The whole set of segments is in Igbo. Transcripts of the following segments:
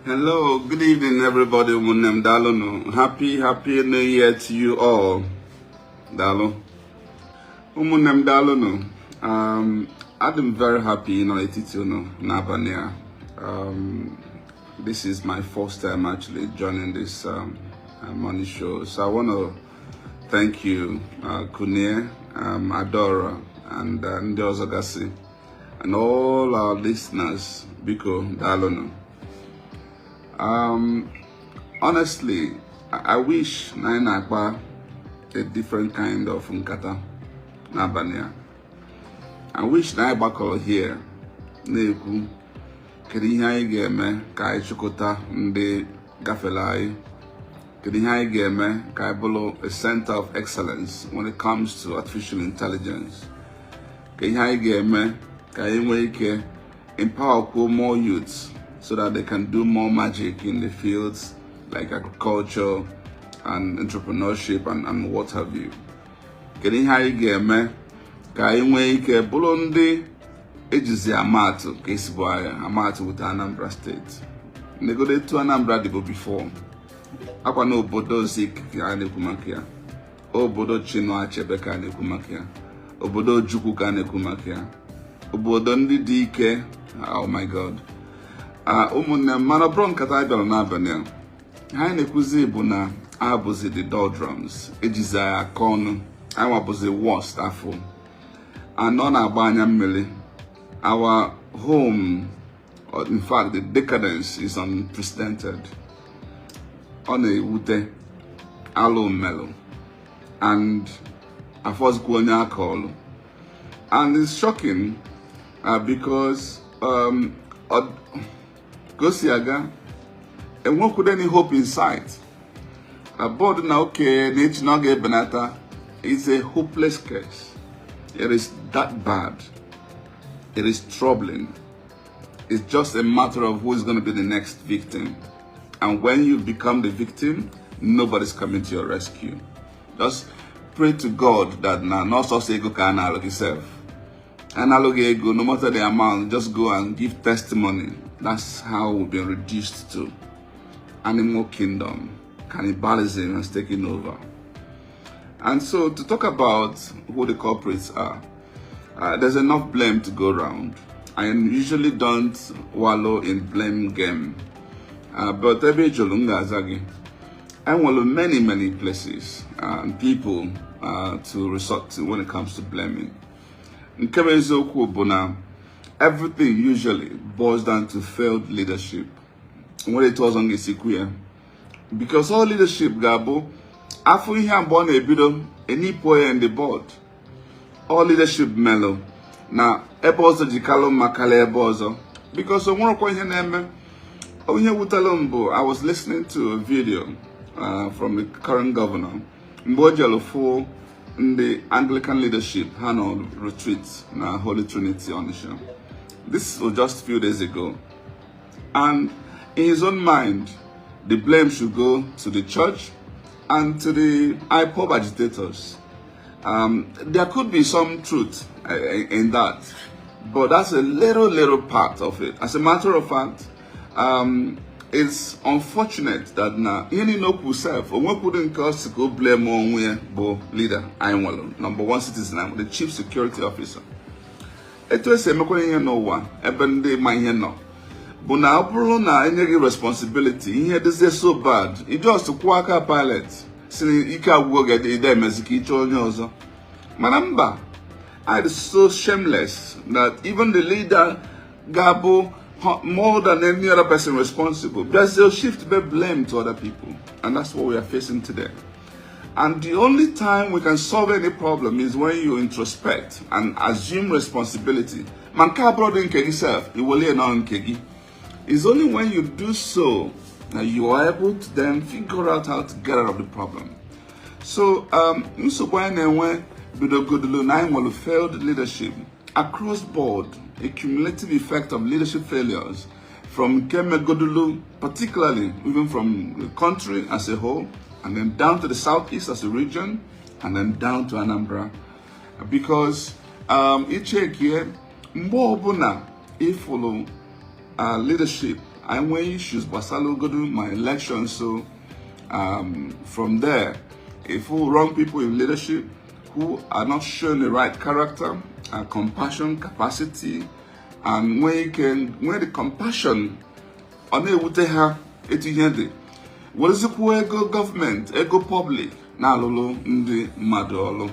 Hello, good evening, everybody. Happy New Year to you all. Dalo. I'm very happy Nabania. This is my first time actually joining this morning show. So I want to thank you, Kunie, Adora, and Ndiozagasi, and all our listeners, Biko Dalono. Honestly, I wish Nainakwa a different kind of Nkata Nabania. I wish Naibako here, Neku, Kedihai Game, Kai Chukota, Nde Gafelai, Kedihai Game, Kaibolo, a center of excellence when it comes to artificial intelligence. Kedihai Game, Kaimweke, empower more youths so that they can do more magic in the fields like agriculture and entrepreneurship and what have you. Kedihai Game, Kaimweke, Bulondi, Ejizi Amatu, Kesibwaya, Amatu with Anambra State. They go to Anambra before. Akwa no obodo Zik ane kumakia. Obodo Chino Achebe ka ane kumakia. Obodo Juku ka ane kumakia. Obodo ndi dike. Oh my God. Umune manobron kata ibelo na abanya. Ha nekuzi bụ na abuzi the doldrums. Ejizi akonu. Awa buzi worst afọ. Ano na abanya mmeli. Our home, or in fact, the decadence is unprecedented. On a wute, alo melo, and a first guanya call, and it's shocking because Gosiaga, and one could any hope in sight. A board now okay, nature not get benata is a hopeless case. It is that bad. It is troubling. It's just a matter of who is going to be the next victim. And when you become the victim, nobody's coming to your rescue. Just pray to God that now not so say go can analog yourself. Analog ego, no matter the amount, just go and give testimony. That's how we've been reduced to. Animal kingdom, cannibalism has taken over. And so to talk about who the culprits are, there's enough blame to go around. I usually don't wallow in blame game. But every Jolunga Zagi, I wallow many places and people to resort to when it comes to blaming. In Kemezoku Bona, everything usually boils down to failed leadership. When it was on Insecurity, because all leadership, Gabo, after he had born a bido, any poe and the board. All leadership mellow. Now, Ebozo Jikalo Makale Ebozo. Because I want to I was listening to a video from the current governor, Mbojalo for the Anglican leadership, Hano retreat, na Holy Trinity on the show. This was just a few days ago. And in his own mind, the blame should go to the church and to the ipob agitators. There could be some truth in that, but that's a little part of it. As a matter of fact, it's unfortunate that now any no self or one couldn't cause to go blame on bo leader I'm number one citizen, the chief security officer. It was a no one, even they might no. But now na any responsibility, he this is so bad. It just to quack a pilot. Manamba, I was so shameless that even the leader, Gabo, more than any other person responsible, they'll shift the blame to other people. And that's what we are facing today. And the only time we can solve any problem is when you introspect and assume responsibility. Manka brother in Kegi self, you will learn on Kegi. It's only when you do so that you are able to then figure out how to get out of the problem. So, failed leadership across board, a cumulative effect of leadership failures from Keme Godulu, particularly even from the country as a whole, and then down to the southeast as a region, and then down to Anambra. Because each year, more if follow leadership I want issues, but I'll go do my election. So from there, if we wrong people in leadership who are not showing the right character, compassion, capacity, and when the compassion on the have it here, what is it ego government, ego public, na lolo ndi madolo.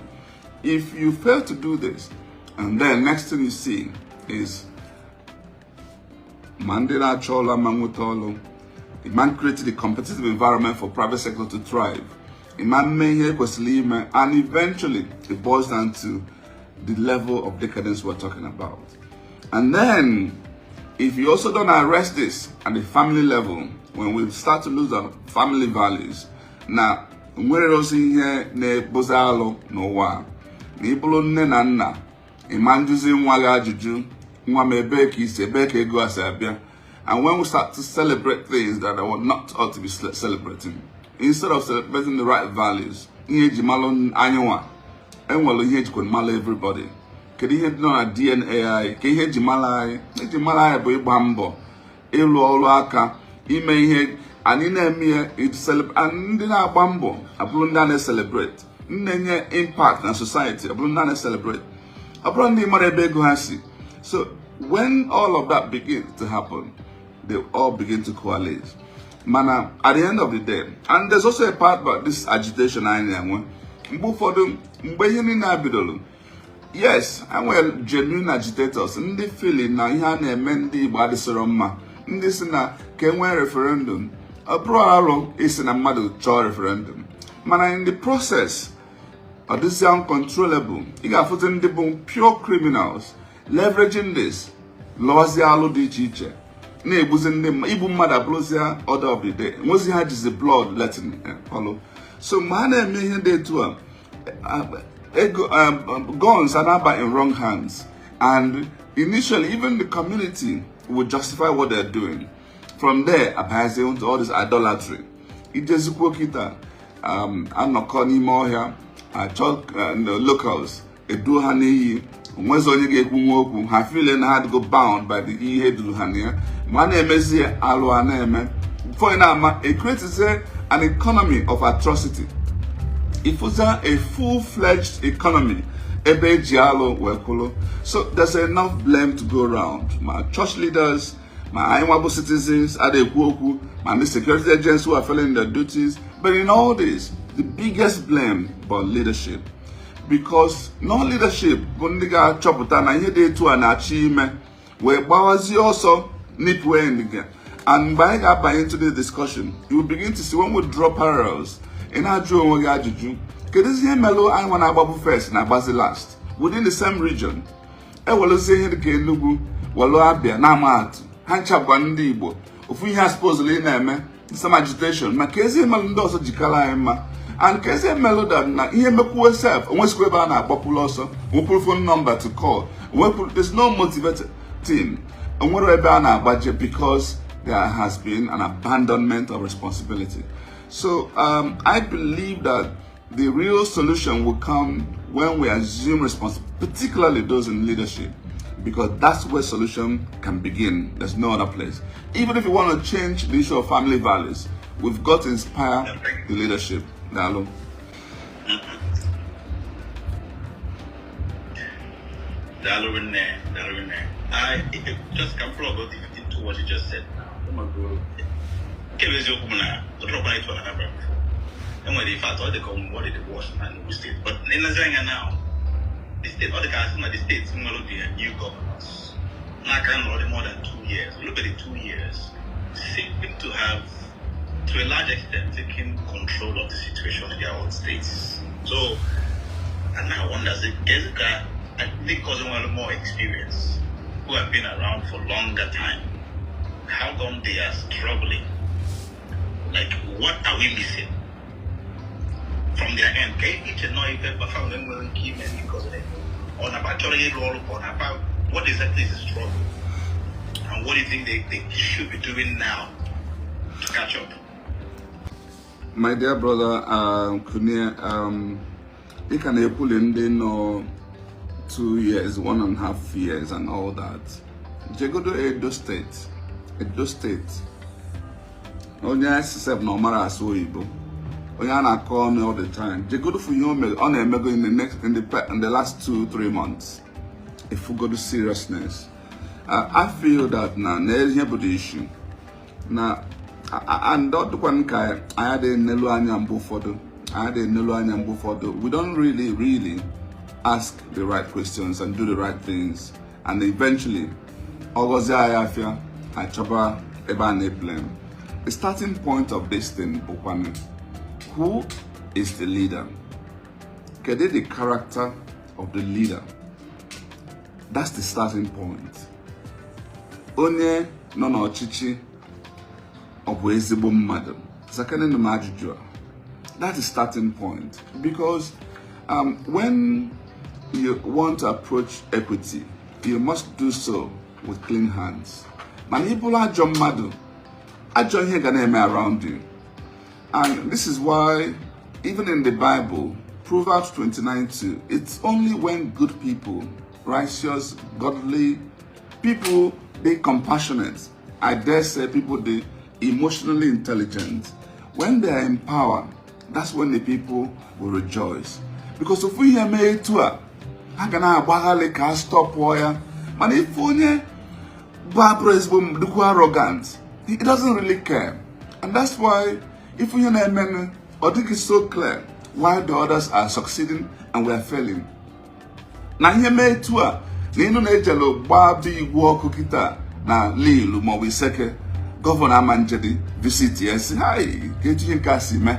If you fail to do this, and then next thing you see is Mandela Chola Mamutolo, the man created a competitive environment for private sector to thrive. A man may hear and eventually it boils down to the level of decadence we're talking about. And then, if you also don't arrest this at the family level, when we start to lose our family values, now, we're also here, ne bozalo no wa, ne bolo ne nana, a man using waga juju, mwamebeki, sebeke go asabia. And when we start to celebrate things that are not ought to be celebrating, instead of celebrating the right values, inheji malo anyowa, enwalo inheji kon malo everybody. Kedi inheji no na DNA, ke inheji malai bo ibambo, elu olu aka, ime ihe, and in a it celebrate, and in our bambo, abrundane celebrate, nenye impact na society, abrundane celebrate, abrundi marebego hasi. So when all of that begins to happen, they all begin to coalesce. Mana, at the end of the day, and there's also a part about this agitation. Yes, I'm well genuine agitators. Ndi feeling na ihe na emendi Igbo adịsịrọ mma. Ndị si na ka enwe referendum. Abụrụ arụ isi na mmadụ chọọ referendum. Mana in the process, this uncontrollable. Ị ga-afụta ndị bụ pure criminals leveraging this. Lọzie alụ dị iche iche. Na-egbuzi ndị ibu mmadụ abụrụzia order of the day. Nwozi ha jizi blood letting follow. So ma na-eme ihe dị etu a, guns are now in wrong hands, and initially even the community would justify what they're doing. From there, appearing to all this idolatry. It just kita. I'm not calling more here. I talk the locals. Edu hani. Mwezo nyege kumwoku. Ha feeling had to go bound by the ihe duhania. Mane mezi alo aneme. For inama, it creates an economy of atrocity. If it's a full-fledged economy, so there's enough blame to go around. My church leaders, my Iwabo citizens, my security agents who are failing their duties. But in all this, the biggest blame about leadership. Because no leadership, Bundiga Choputana, Yede to an achievement, where Bawazi also nip again. And by into the discussion, you will begin to see when we draw parallels. In our dream, Kedizia Melo, I want to first and Abazi last within the same region. I will say here the Kenubu, Waloabia, Namat, Hanchab Igbo. If we have supposedly name some agitation, Mackenzie Melondo Jikala Emma, and Keze Melo that here Meku self, and what's going on populoso, we put phone number to call. There's no motivated team, and what about our budget because there has been an abandonment of responsibility. So I believe that the real solution will come when we assume responsibility, particularly those in leadership, because that's where solution can begin. There's no other place. Even if you want to change the issue of family values, we've got to inspire the leadership. Dalo. I just come from about to what you just said. And when they fought, all they come, what did they wash and we state. But in Nigeria now, the state, all the guys in the states, will be a new governments. Now, kind of more than 2 years. Look at the 2 years. Seem to have, to a large extent, taken control of the situation in their own states. So, and I wonder, Ebuka, I think, because of more experience, who have been around for longer time, how come they are struggling? Like, what are we missing from their end? Each and every paper found them willing to keep them because of it. On about what exactly is the struggle? And what do you think they should be doing now to catch up? My dear brother, Kunia, you can pull in the 2 years, 1.5 years, and all that. Jegodo Edo State. onye self no mara aso Igbo. Onye na call me all the time. They go for you on emego in the last 2-3 months. If we go to seriousness, I feel that now there's no issue. Now, and that one guy, I had a Nelu for we don't really ask the right questions and do the right things, and eventually, the starting point of this thing, who is the leader? Get the character of the leader. That's the starting point. Onye no chichi obu ezigbo mmadụ. Sakene no majuju. That is starting point. Because when you want to approach equity, you must do so with clean hands. Manipula ajo mmadụ. Ajo ihe ga na-eme around you. And this is why, even in the Bible, Proverbs 29:2, it's only when good people, righteous, godly people, they compassionate, I dare say people, they emotionally intelligent, when they are in power, that's when the people will rejoice. Because if we hear me too, I can stop warrior. And if only Barbara is arrogant, he doesn't really care. And that's why, if we hear men, I think it's so clear why the others are succeeding and we are failing. Na ihe mee tu a na inu na ejelo gbabi igwu ọkụ kita na lilu ma we seke governor amanjedi visit yes hi keji nke asime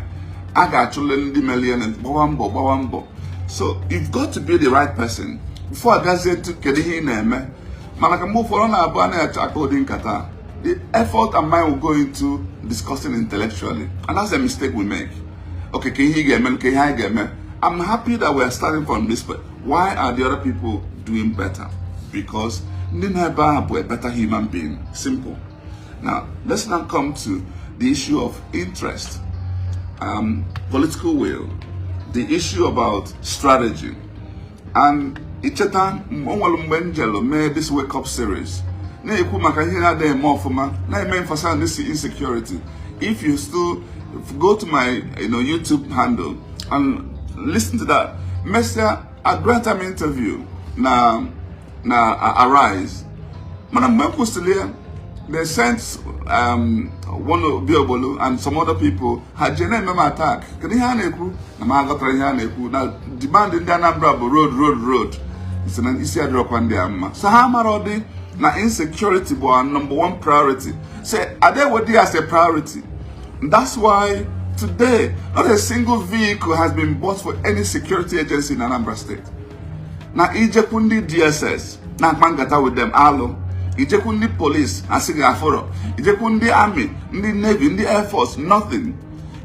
aga achule ndị million gbawa mbọ. So you've got to be the right person before agaze kedu ihe na eme mana ka move for na aba na acha according kata. The effort and mind will go into discussing intellectually, and that's a mistake we make. Okay, I'm happy that we are starting from this, but why are the other people doing better? Because we're a better human being. Simple. Now, let's now come to the issue of interest, political will, the issue about strategy. And Icheta made this wake up series. This insecurity. If you still go to my YouTube handle and listen to that, Mr. a great time interview na Arise. Madam Mempustile, they sent one of Biobolu and some other people had genuine attack. Can you hear now demanding the Anambra road. It's an easier drop on the amma. So how much now insecurity was our #1 priority. Say, are they what they as a priority? And that's why today, not a single vehicle has been bought for any security agency in Anambra State. Now, Ijekundi DSS, now Mangata with them, Alo, Ijekundi Police, Asigaforo, Ijekundi Army, the Navy, the Air Force, nothing.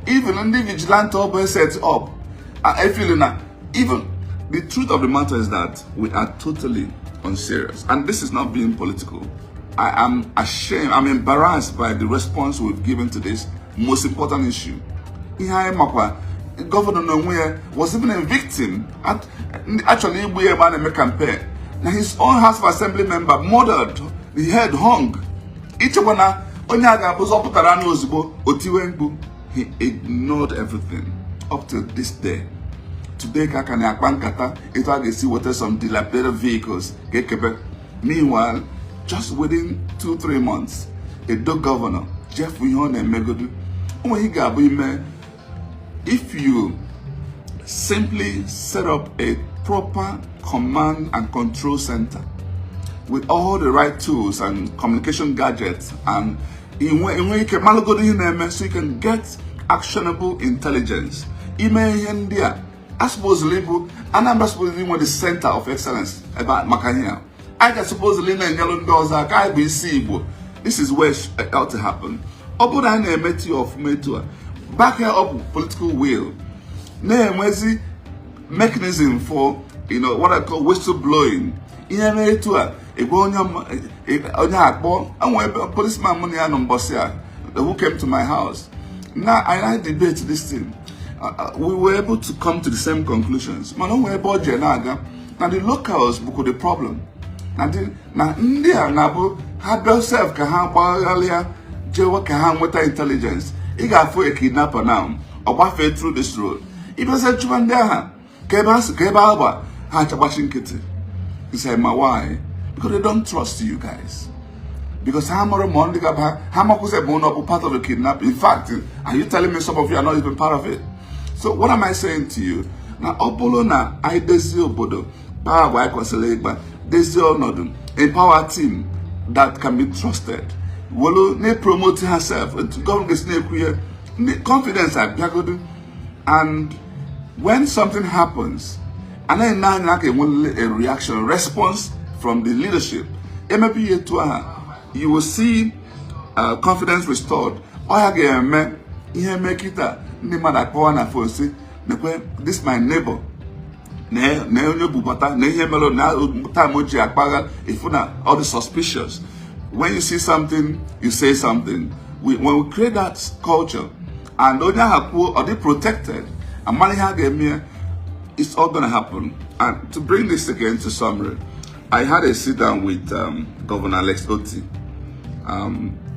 Even the vigilante open set up. I feel now, even the truth of the matter is that we are totally unserious. And this is not being political. I am ashamed, I'm embarrassed by the response we've given to this most important issue. Governor Nowhere was even a victim. Actually, we are a campaign. Now his own House of Assembly member murdered, the head hung. Each one, he ignored everything up to this day. Today, it see what are some dilapidated vehicles. Meanwhile, just within 2-3 months, a dog governor, Jeff Wihon and Megodu, if you simply set up a proper command and control center with all the right tools and communication gadgets, and so you can get actionable intelligence. I suppose Anambra supposedly was the center of excellence about Makanya. I just suppose this is where it ought to happen. Back here up political will. Mechanism for what I call whistleblowing. A policeman who came to my house. Now I debate this thing. We were able to come to the same conclusions. Now the locals book the problem. Now India have themselves jewa ka ha nweta intelligence. Ị ga-afụ a kidnapper now, or gbafe through this road. If you say chụba ndị agha, ka ebe agba ha chagbachi nkịtị. He said, "Ma why? Because they don't trust you guys. Because how much money how much was part of the kidnapping? In fact, are you telling me some of you are not even part of it?" So what am I saying to you? Now, Obolo na I desi obodo, power by Ekpa, desi onodu, a power team that can be trusted. Wolo ne promote herself, government confidence at Biagodu, and when something happens, and then now a reaction, response from the leadership, you will see confidence restored. This my neighbor. All the suspicious. When you see something, you say something. When we create that culture, and or they protected, and money it's all gonna happen. And to bring this again to summary, I had a sit down with Governor Alex Oti a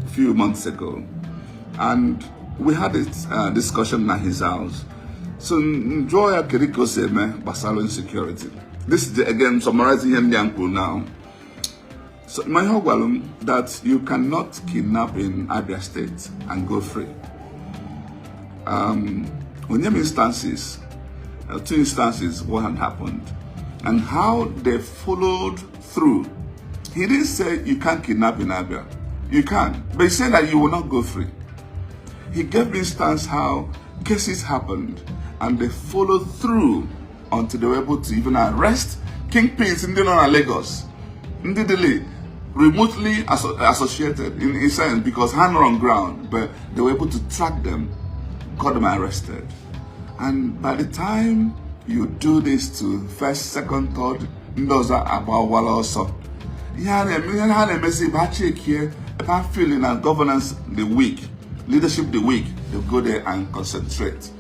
few months ago, and we had this discussion at his house. So enjoy a Kiriko Seme Basalo Insecurity. This is again summarizing him now. So my hope that you cannot kidnap in Abia State and go free. On some instances, two instances, what had happened and how they followed through. He didn't say you can't kidnap in Abia. You can, but he said that you will not go free. He gave instance how cases happened and they followed through until they were able to even arrest kingpins in Lagos. Indeed, remotely associated in a sense because hands on ground, but they were able to track them, got them arrested. And by the time you do this to first, second, third, those are about what also. Feeling and governance the weak, leadership the weak, they'll go there and concentrate.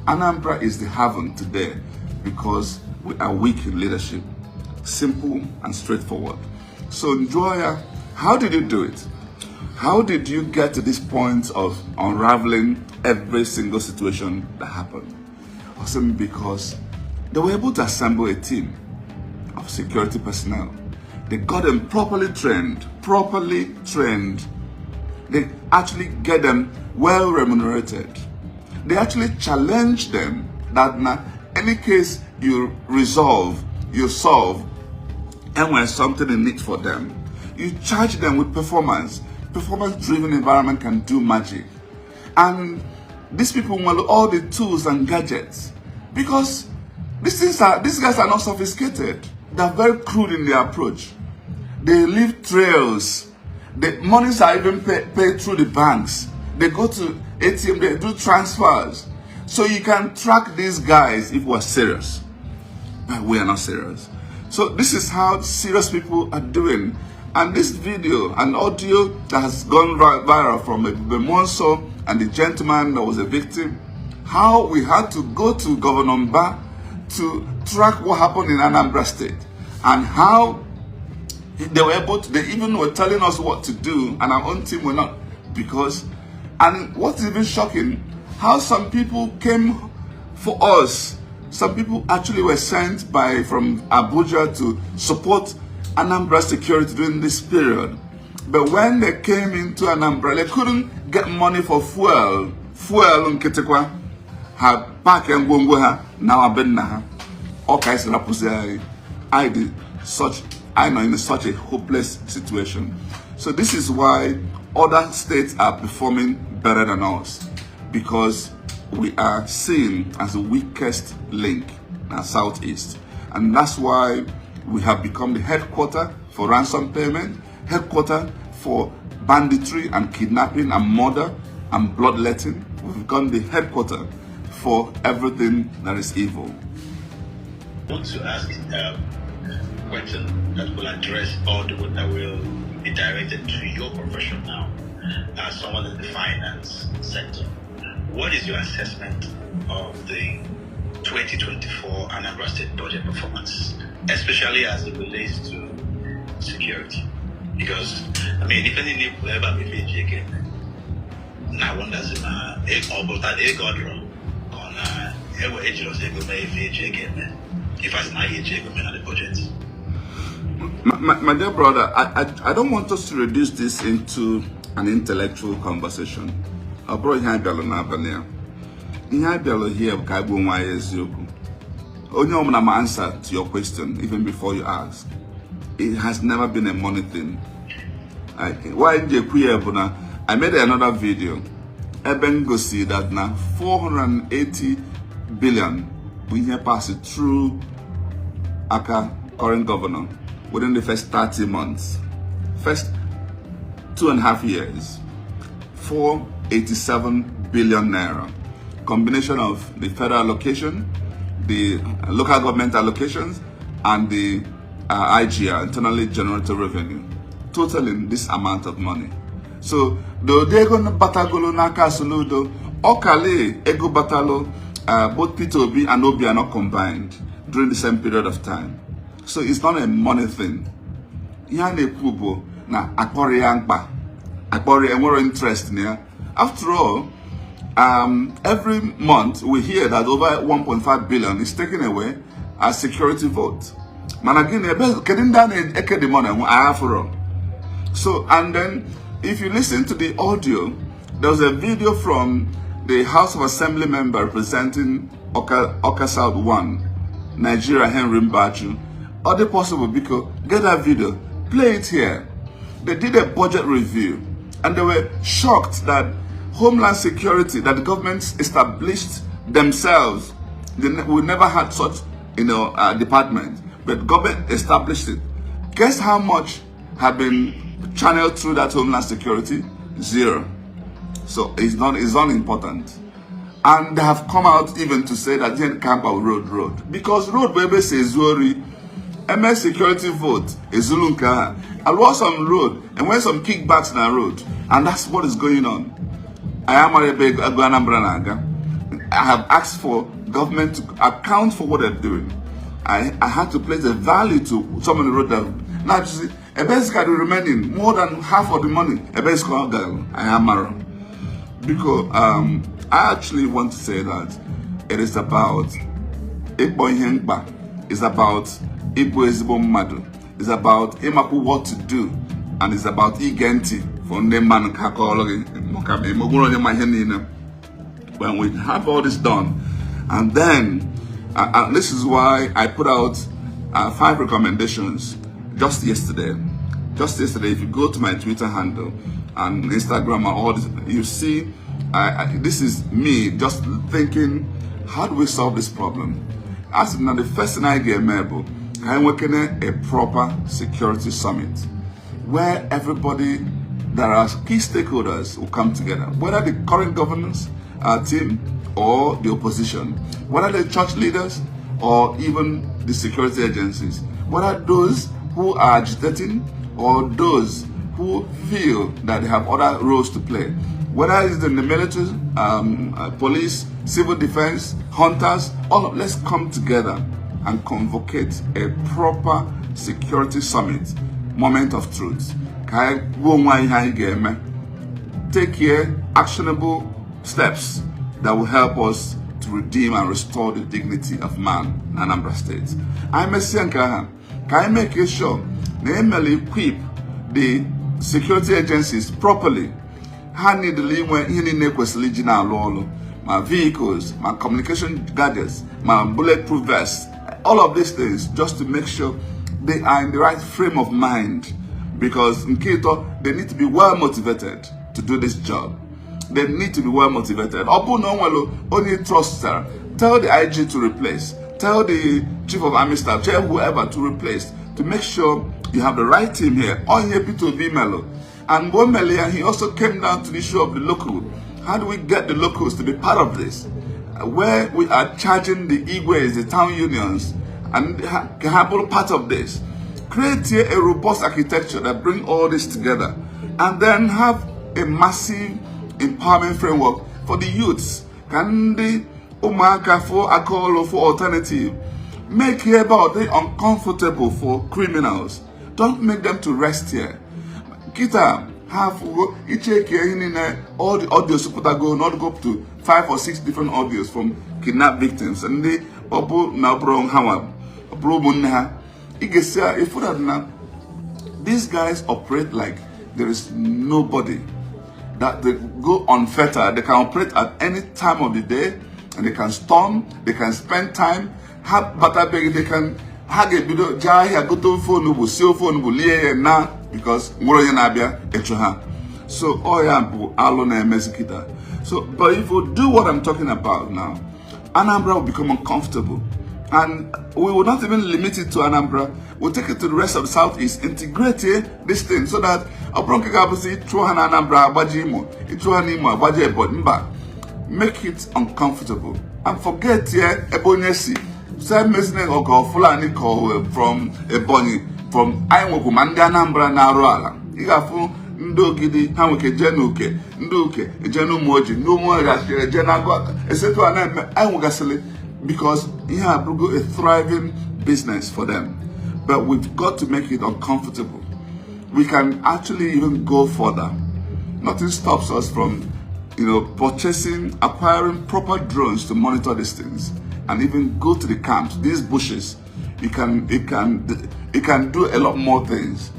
Anambra is the haven today because we are weak in leadership. Simple and straightforward. So Njoya, how did you do it? How did you get to this point of unraveling every single situation that happened? Awesome, because they were able to assemble a team of security personnel. They got them properly trained. They actually get them well remunerated. They actually challenge them that in any case you resolve, you solve, and when something in it for them, you charge them with performance. Performance-driven environment can do magic. And these people want all the tools and gadgets because these guys are not sophisticated. They're very crude in their approach. They leave trails. The monies are even paid through the banks. They go to ATM, they do transfers. So you can track these guys if we're serious. But we are not serious. So this is how serious people are doing. And this video and audio that has gone viral from the monster and the gentleman that was a victim, how we had to go to Governor Mba to track what happened in Anambra State, and how they were able to, they even were telling us what to do, and our own team were not, because, and what's even shocking, how some people came for us. Some people actually were sent from Abuja to support Anambra security during this period. But when they came into Anambra, they couldn't get money for fuel. Fuel in Ketekwa had pack and gongo now abenna. All kinds of I know in such a hopeless situation. So this is why other states are performing better than us, because we are seen as the weakest link in our southeast. And that's why we have become the headquarter for ransom payment, headquarter for banditry and kidnapping and murder and bloodletting. We've become the headquarter for everything that is evil. I want to ask a question that will address all the work that will be directed to your profession now, as someone in the finance sector. What is your assessment of the 2024 Anambra State budget performance, especially as it relates to security? Because, I mean, if any will ever be again, Now one does it all but that they got wrong on ever age of the again. If I not age of the budget. My dear brother, I don't want us to reduce this into an intellectual conversation. I brought here Valentine. Here, only I'm answer to your question even before you ask. It has never been a money thing. I made another video. Eben go see that now 480 billion we here pass it through Aka current governor within the first 30 months. First 2.5 years. 487 billion naira. Combination of the federal allocation, the local government allocations, and the IGR, internally generated revenue, totaling this amount of money. So, the Odego Batagolo Naka Soludo, Okale, Ego Batalo, both Peter Obi and Obi are not combined during the same period of time. So, it's not a money thing. Yane Pubo, na Akpori Yankpa, Akpori and more interest in. After all, every month we hear that over 1.5 billion is taken away as security vote. So, and then if you listen to the audio, there was a video from the House of Assembly member representing Oka South 1, Nigeria, Henry Mbaju. Are they possible? Because get that video, play it here. They did a budget review and they were shocked that Homeland Security, that the government established themselves. We never had such, department, but government established it. Guess how much have been channeled through that Homeland Security? Zero. So it's not important. And they have come out even to say that they can't go road. Because road baby says Zori, MS security vote is Zulunka. I lost some road and went some kickbacks in the road. And that's what is going on. I am Anambra. I have asked for government to account for what they're doing. I had to place a value to some of the road that now you see Ebeska remaining more than half of the money. Ebeska I am because I actually want to say that it is about Ekpa, it's about Ozigbo Madu, it's about Imapu what to do, and it's about Igenti. When we have all this done, and then this is why I put out 5 recommendations just yesterday. If you go to my Twitter handle and Instagram and all this, you see this is me just thinking, how do we solve this problem? As now the first thing I get able, I'm working a proper security summit where everybody, there are key stakeholders who come together, whether the current governance team or the opposition, whether the church leaders or even the security agencies, whether those who are agitating or those who feel that they have other roles to play, whether it's in the military, police, civil defense, hunters, let's come together and convocate a proper security summit, moment of truth. Take here actionable steps that will help us to redeem and restore the dignity of man in Anambra State. Can I make sure they equip the security agencies properly? My vehicles, my communication gadgets, my bulletproof vests, all of these things, just to make sure they are in the right frame of mind. Because in Keto, they need to be well motivated to do this job. They need to be well motivated. Only trust her. Tell the IG to replace. Tell the chief of army staff, tell whoever to replace. To make sure you have the right team here. All here to be mellow. And Bomelia, he also came down to the issue of the local. How do we get the locals to be part of this? Where we are charging the Igbo, the town unions, and can have all part of this. Create here a robust architecture that brings all this together. And then have a massive empowerment framework for the youths. Can the Umaka for a call for alternative? Make here about it uncomfortable for criminals. Don't make them to rest here. Kita, have all the audios put not go up to 5 or 6 different audios from kidnapped victims and they these guys operate like there is nobody, that they go unfettered. They can operate at any time of the day, and they can storm, they can spend time, they can have a video, go to phone, cell phone, because so so, but if we do what I'm talking about now, Anambra will become uncomfortable. And we will not even limit it to Anambra. We'll take it to the rest of the Southeast, integrate this thing so that make it uncomfortable. And forget Ebonyesi. Same message or Fulani call from Ebony, from Aimokumandi Anambra Naruala. Igafu Ndogidi, Hamuke Jenuke, Nduke, Jenu Moji, no more Jenagwaka, etc. Because you have a thriving business for them. But we've got to make it uncomfortable. We can actually even go further. Nothing stops us from, acquiring proper drones to monitor these things, and even go to the camps, these bushes. It can do a lot more things.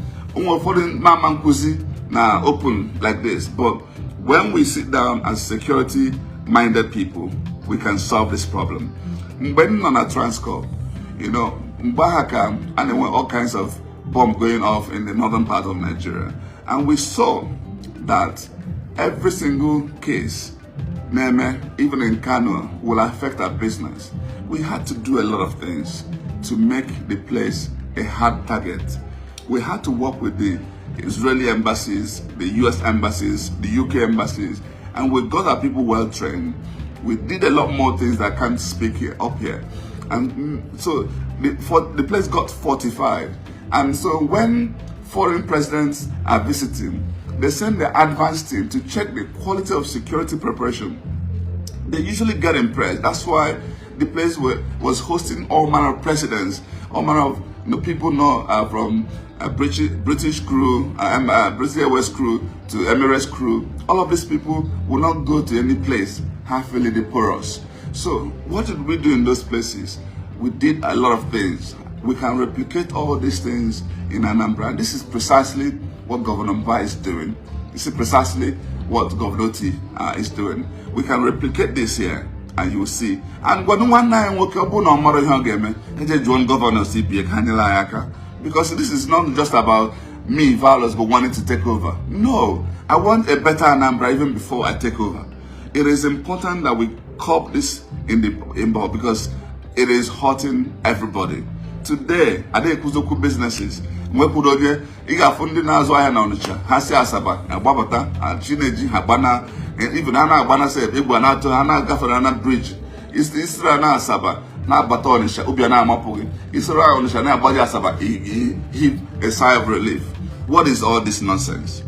Now open like this, but when we sit down as security-minded people, we can solve this problem. When on a Transcorp, Mbahaka, and there were all kinds of bombs going off in the northern part of Nigeria. And we saw that every single case, even in Kanu, will affect our business. We had to do a lot of things to make the place a hard target. We had to work with the Israeli embassies, the US embassies, the UK embassies, and we got our people well trained. We did a lot more things that I can't speak up here. And so the place got fortified. And so when foreign presidents are visiting, they send the advance team to check the quality of security preparation. They usually get impressed. That's why the place was hosting all manner of presidents, all manner of people from British crew, British Airways crew to Emirates crew. All of these people will not go to any place half-fully porous. So what did we do in those places? We did a lot of things. We can replicate all these things in Anambra. And this is precisely what Governor Mba is doing. This is precisely what Governor T is doing. We can replicate this here, and you will see. And because this is not just about me, Valos, but wanting to take over. No, I want a better Anambra even before I take over. It is important that we curb this in because it is hurting everybody. Today, I did Kuzoku businesses. Even Anna said, Hana bridge. It's the Israel Asaba, na Batonisha, Ubiana Mapugi. Israel Onisha, na Baja Asaba, a sigh of relief. What is all this nonsense?